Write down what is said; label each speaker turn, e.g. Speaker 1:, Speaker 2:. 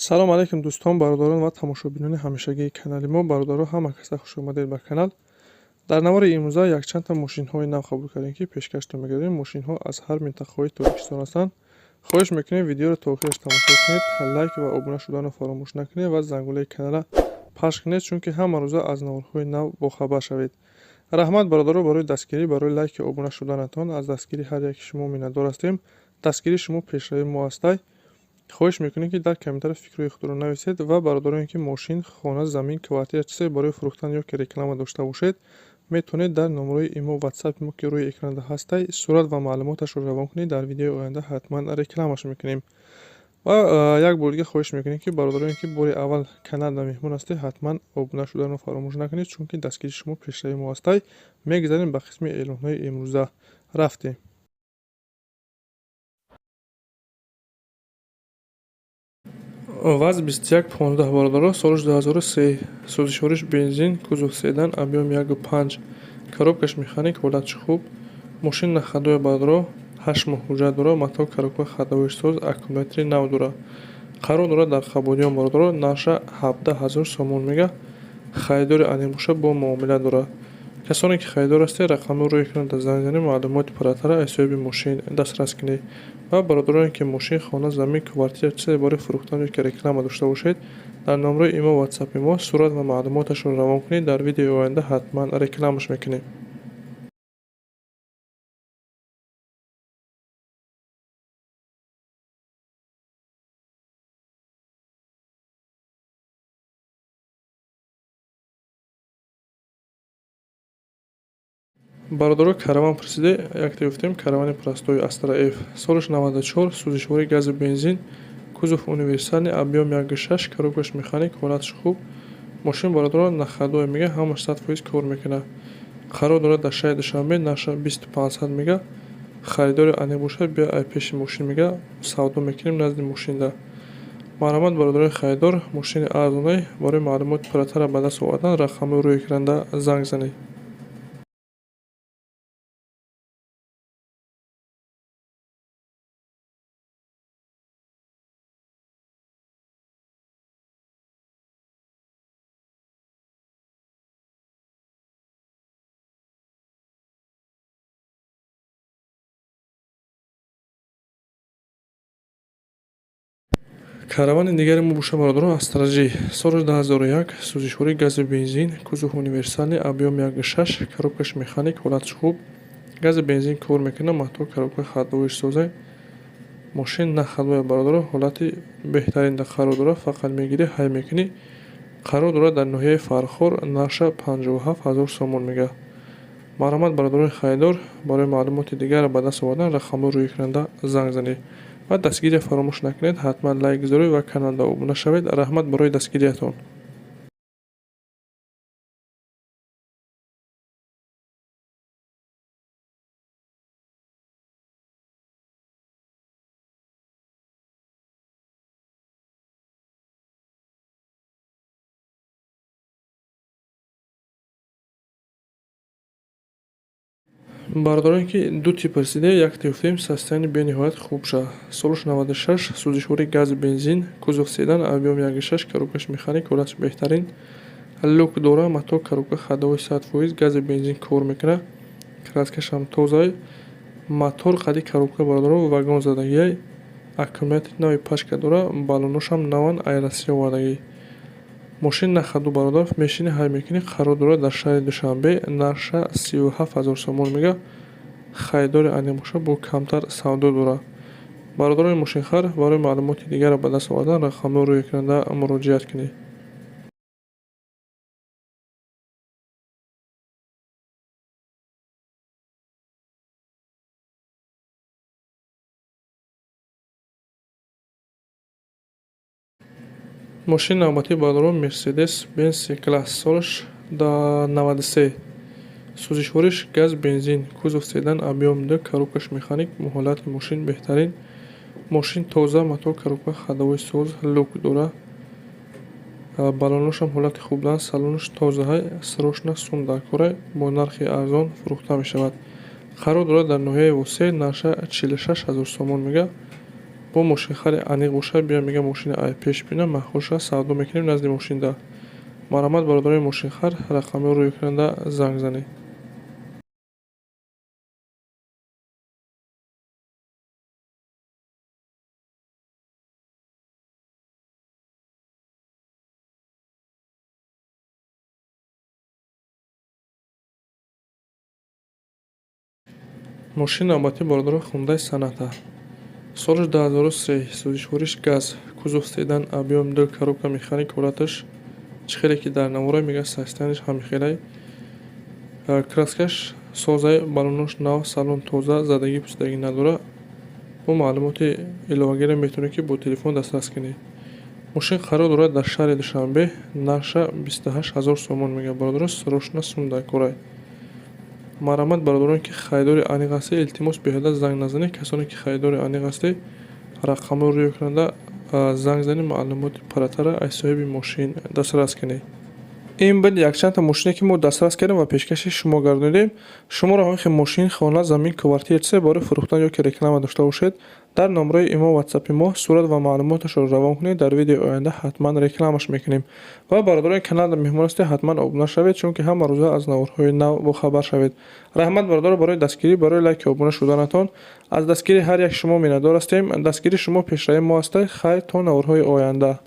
Speaker 1: салом алейкум дӯстон, бародарон ва тамошобинони ҳамешагии канали мо. Бародаро, ҳама каса хушомадед ба канал. Дар навори имрӯза якчандта мошинҳои нав қабул кардем, ки пешкашро мегардем. Мошинҳо аз ҳар минтақаҳои Тоҷикистон ҳастанд. хоҳиш мекунем видеоро то охираш тамошо кунед, лайк ва обуна шуданро фаромӯш накунед ва зангулаи канала пахш кунед, чунки ҳама рӯза аз наворҳои нав бохабар шавед. раҳмат бародаро барои дастгирӣ, барои лайки обуна шуданатон. Аз дастгирии ҳар яки шумо миннатдор ҳастем. Дастгирии шумо пешравии мо ҳастай. хоҳиш мекунем, ки дар комментариё фикрҳои худро нависед ва бародароне ки мошин, хона, замин, квартира чизе барои фурӯхтан ё ки реклама дошта бошед, метавонед дар номерои имо ватсапи мо ки рӯи экранда ҳастай сурат ва маълумоташро равон кунед. Дар видеои оянда ҳатман рекламаш мекунем. ва як бори дига хоҳиш мекунем, ки бародароне ки бори аввал каналда меҳмон ҳастед, ҳатман обуна шуданро фаромӯш накунед, чунки дастгирии шумо пешравии мо ҳастай. Мегзарем ба қисми эълонҳои имрӯза. рафтем. ВАЗ 2115 бародаро, солиш 2003, сӯзишвориш бензин, кузов седан, объем 1.5, коробкаш механик, ҳолати хуб. Мошин на ходое бародаро, 8 моҳ ҳуҷҷат дора, матоъ коробка ходовишсоз, аккумулятори нав дора. Қарор дора дар Хабодиён бародаро, нарша 17000 сомон мега. Харидори анебоша бо муомила дора. касоне ки харидор ҳастед, рақами рӯи экранда занг занед, маълумоти пурратара аз ҳисоби мошин дастрас кунед. ва бародароне ки мошин, хона, замин, квартира чизе бори фурӯхтан ё ки реклама дошта бошед, дар номерои имо ватсапи мо сурат ва маълумоташро равон кунед. Дар видеои оянда ҳатман рекламаш мекунем. бародаро, караван пурсиде, якта ёфтем. Каравани простои Астра F, солиш 94, сӯзишвори гази бензин, кузов универсални, объем 1.6, коробкаш механик, ҳолатиш хуб. мошин бародаро на ходое мега, ҳамаш 100% кор мекунад. қарор дорад дар шаҳри Душанбе, наша 2500 мега. харидори анебоша бия ай пеши мошин мега, савдо мекунем назди мошинда. марҳамат бародарои харидор, мошини арзонай. барои маълумоти пурратара ба даст овардан рақами рӯи экранда занг занед. каравани дигари мебошад бародаро, Астра G, солиш 2001, сӯзишвори гази бензин, кузов универсални, объем 1.6, коробкаш механик, ҳолатиш хуб. гази бензин кор мекунад, матоъ коробка ходовишсозе. мошин на ходое бародаро, ҳолати беҳтаринда қарор дорад, фақат мегирӣ ҳай мекунӣ. қарор дорад дар ноҳияи Фархор, наша 57000 сомон мега. марҳамат бародарои харидор, барои маълумоти дигар ба даст овардан рақами рӯи экранда занг занед ва дастгирия фаромӯш накунед. ҳатман лайк гузоред ва каналда обуна шавед. раҳмат барои дастгириятон. бародароне ки ду тип расиде, якта ёфтем, состояние бениҳоят хуб ша. солиш 96, сӯзишвори гази бензин, кузов седан, объем 1.6, коробкаш механик, ҳолатиш беҳтарин. люк дора, матоъ коробка ходовой 100%, гази бензин кор мекунад. краскашам тоза. мотор қади коробка бародаро, вагон задагиай. аккумулятори нави пачка дора, балоношам наван, айрасия овардагӣ. мошин на ходу бародар, мешини ҳай мекунӣ. қарор дорад дар шаҳри Душанбе, нарша 37000 сомон мега. харидори анебоша бо камтар савдо дора. бародарони мошинхар, барои маълумоти дигар ба даст овардан рақами рӯи экранда муроҷиат кунед. мошини навбатӣ бародаро, Мерседес Benz C-класс, солиш 93, сӯзишвориш газ бензин, кузов седан, объем 2, коробкаш механик, ҳолати мошин беҳтарин. мошин тоза, матоъ коробка ходовишсоз, люк дора. балоношам ҳолати хуб дорад, салонаш тозаҳай, срочно сунда корай, бо нархи арзон фурӯхта мешавад. қарор дорад дар ноҳияи Восей, наша 46000 сомон мега. бо мошинхари аниқ боша биём мегам мошини пешбина маҳбуша савдо мекунем назди мошинда. Марамат бародарои мошинхар рақами рӯйкунанда занг занед. мошини навбатии бародаро хундай саната соли 2003 сӯзишвориш газ кузов седан объем 2 коробка механик ҳолаташ чихеле ки дар навора мега состояниш ҳамихелай краскаш созай балонош нав салон тоза задагӣ пусдагӣ надора бо маълумоти иловагиро метавонед ки бо телефон дастрас кунед. мошин қарор дорад дар шаҳри душанбе нарша 28 000 сомон мега бародаро срошна сумда корай. марамат бародароне ки харидори аниқ ҳастед илтимос беҳуда занг назанед. касоне ки харидори аниқ ҳастед рақамро рӯйкунанда занг занед маълумоти паратара аз соҳиби мошин дастрас кунед. ин буд якчанда мошине ки мо дастрас кардем ва пешкаши шумо гардонидем. шумо роҳои мошин хона замин квартира чизе бори фурӯхтан ё ки реклама дошта бошед дар номраи имо ватсапи мо сурат ва маълумоташро равон кунед. дар видеои оянда ҳатман рекламаш мекунем ва бародарои канал меҳмон ҳастед ҳатман обуна шавед чунки ҳама рӯза аз наворҳои нав бохабар шавед. раҳмат бародаро барои дастгирӣ барои лайки обуна шуданатон аз дастгири ҳар як шумо миннатдор ҳастем. дастгири шумо пешраи мо аст. хайр то наворҳои оянда.